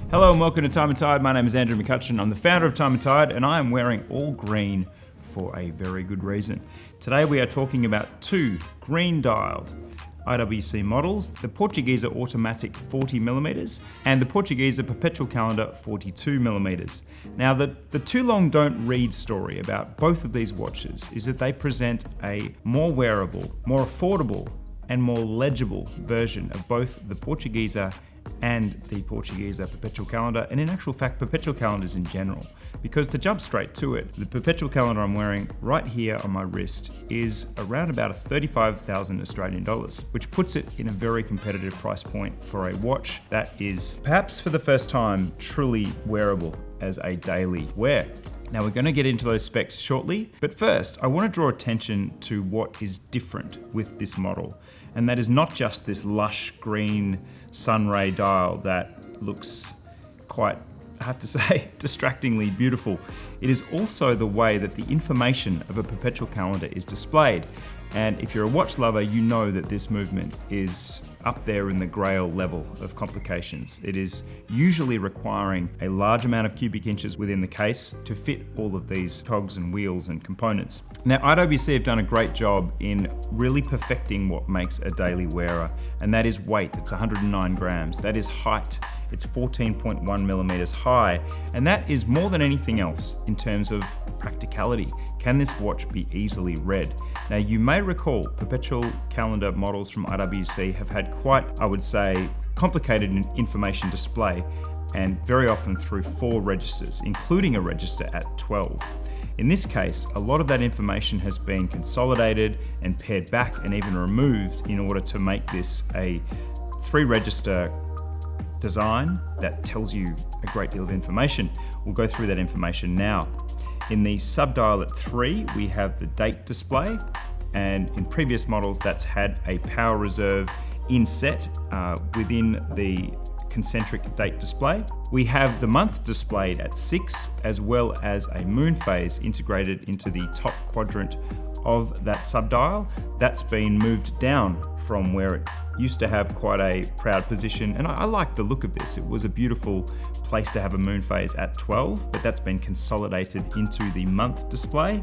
Hello and welcome to Time and Tide. My name is Andrew McCutcheon. I'm the founder of Time and Tide, and I am wearing all green for a very good reason. Today we are talking about two green-dialed IWC models, the Portugieser Automatic 40mm and the Portugieser Perpetual Calendar 42mm. Now the too long don't read story about both of these watches is that they present a more wearable, more affordable and more legible version of both the Portugieser and the Portugieser Perpetual Calendar, and in actual fact Perpetual Calendars in general. Because to jump straight to it, the Perpetual Calendar I'm wearing right here on my wrist is around about 35,000 Australian dollars, which puts it in a very competitive price point for a watch that is perhaps for the first time truly wearable as a daily wear. Now we're going to get into those specs shortly, but first I want to draw attention to what is different with this model, and that is not just this lush green sunray dial that looks quite, I have to say, distractingly beautiful. It is also the way that the information of a Perpetual Calendar is displayed. And if you're a watch lover, you know that this movement is up there in the Grail level of complications. It is usually requiring a large amount of cubic inches within the case to fit all of these cogs and wheels and components. Now, IWC have done a great job in really perfecting what makes a daily wearer, and that is weight. It's 109 grams. That is height. It's 14.1 millimeters high, and that is more than anything else in terms of practicality. Can this watch be easily read? Now, you may recall Perpetual Calendar models from IWC have had quite, I would say, complicated information display, and very often through 4 registers, including a register at 12. In this case, a lot of that information has been consolidated and pared back and even removed in order to make this a 3-register design that tells you a great deal of information. We'll go through that information now. In the subdial at 3, we have the date display, and in previous models that's had a power reserve inset within the concentric date display. We have the month displayed at 6, as well as a moon phase integrated into the top quadrant of that subdial. That's been moved down from where it used to have quite a proud position, and I like the look of this. It was a beautiful place to have a moon phase at 12, but that's been consolidated into the month display.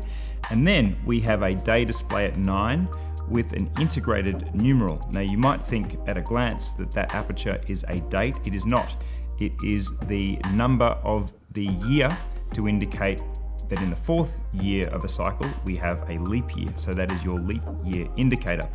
And then we have a day display at 9 with an integrated numeral. Now you might think at a glance that that aperture is a date. It is not. It is the number of the year to indicate that in the 4th year of a cycle, we have a leap year. So that is your leap year indicator.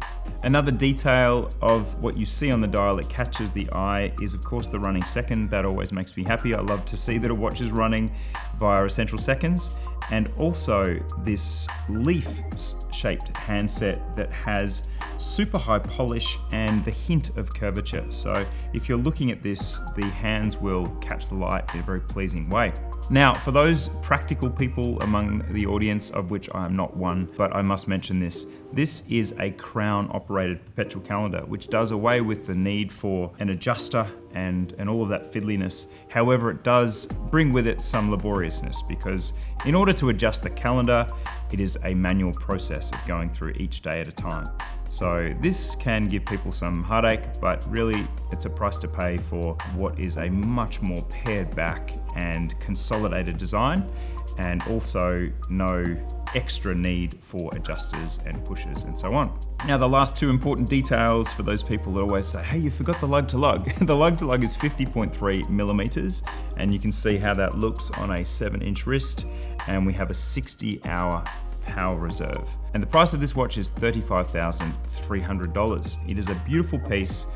Another detail of what you see on the dial that catches the eye is of course the running seconds. That always makes me happy. I love to see that a watch is running via essential seconds. And also this leaf-shaped handset that has super high polish and the hint of curvature. So if you're looking at this, the hands will catch the light in a very pleasing way. Now, for those practical people among the audience, of which I am not one, but I must mention this, this is a crown-operated Perpetual Calendar, which does away with the need for an adjuster and all of that fiddliness. However, it does bring with it some laboriousness, because in order to adjust the calendar, it is a manual process of going through each day at a time. So this can give people some heartache, but really it's a price to pay for what is a much more pared back and consolidated design, and also no extra need for adjusters and pushers and so on. Now the last 2 important details for those people that always say, hey, you forgot the lug to lug. The lug to lug is 50.3 millimeters, and you can see how that looks on a 7-inch wrist, and we have a 60-hour power reserve. And the price of this watch is $35,300. It is a beautiful piece.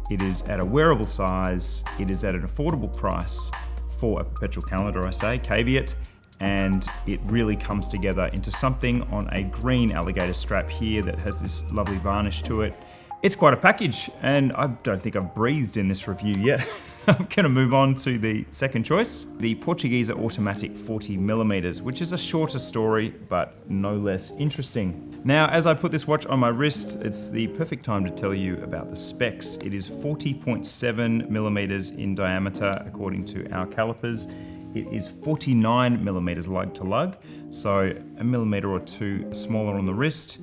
It is at a wearable size. It is at an affordable price for a Perpetual Calendar, I say, caveat. And it really comes together into something on a green alligator strap here that has this lovely varnish to it. It's quite a package, and I don't think I've breathed in this review yet. I'm gonna move on to the second choice, the Portugieser Automatic 40mm, which is a shorter story, but no less interesting. Now, as I put this watch on my wrist, it's the perfect time to tell you about the specs. It is 40.7 millimeters in diameter, according to our calipers. It is 49 millimeters lug to lug, so a millimeter or 2 smaller on the wrist.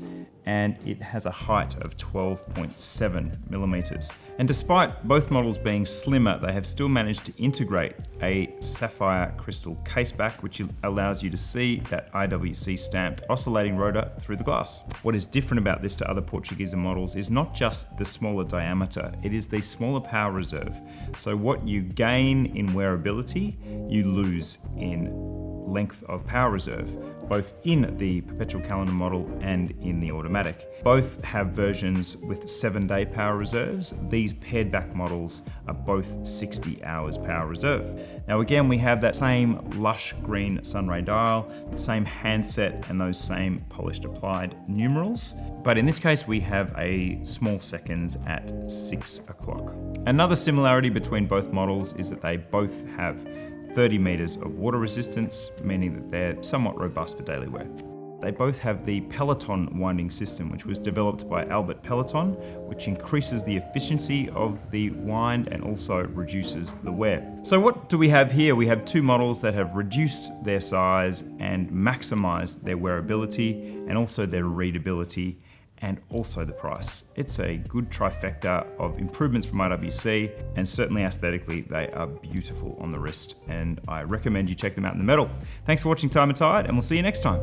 and it has a height of 12.7 millimeters. And despite both models being slimmer, they have still managed to integrate a sapphire crystal caseback, which allows you to see that IWC stamped oscillating rotor through the glass. What is different about this to other Portuguesa models is not just the smaller diameter, it is the smaller power reserve. So what you gain in wearability, you lose in length of power reserve, both in the perpetual calendar model and in the automatic. Both have versions with 7-day power reserves. These paired back models are both 60 hours power reserve. Now again, we have that same lush green Sunray dial, the same handset and those same polished applied numerals. But in this case, we have a small seconds at 6 o'clock. Another similarity between both models is that they both have 30 meters of water resistance, meaning that they're somewhat robust for daily wear. They both have the Peloton winding system, which was developed by Albert Peloton, which increases the efficiency of the wind and also reduces the wear. So what do we have here? We have two models that have reduced their size and maximized their wearability and also their readability, and also the price. It's a good trifecta of improvements from IWC, and certainly aesthetically, they are beautiful on the wrist, and I recommend you check them out in the metal. Thanks for watching Time and Tide, and we'll see you next time.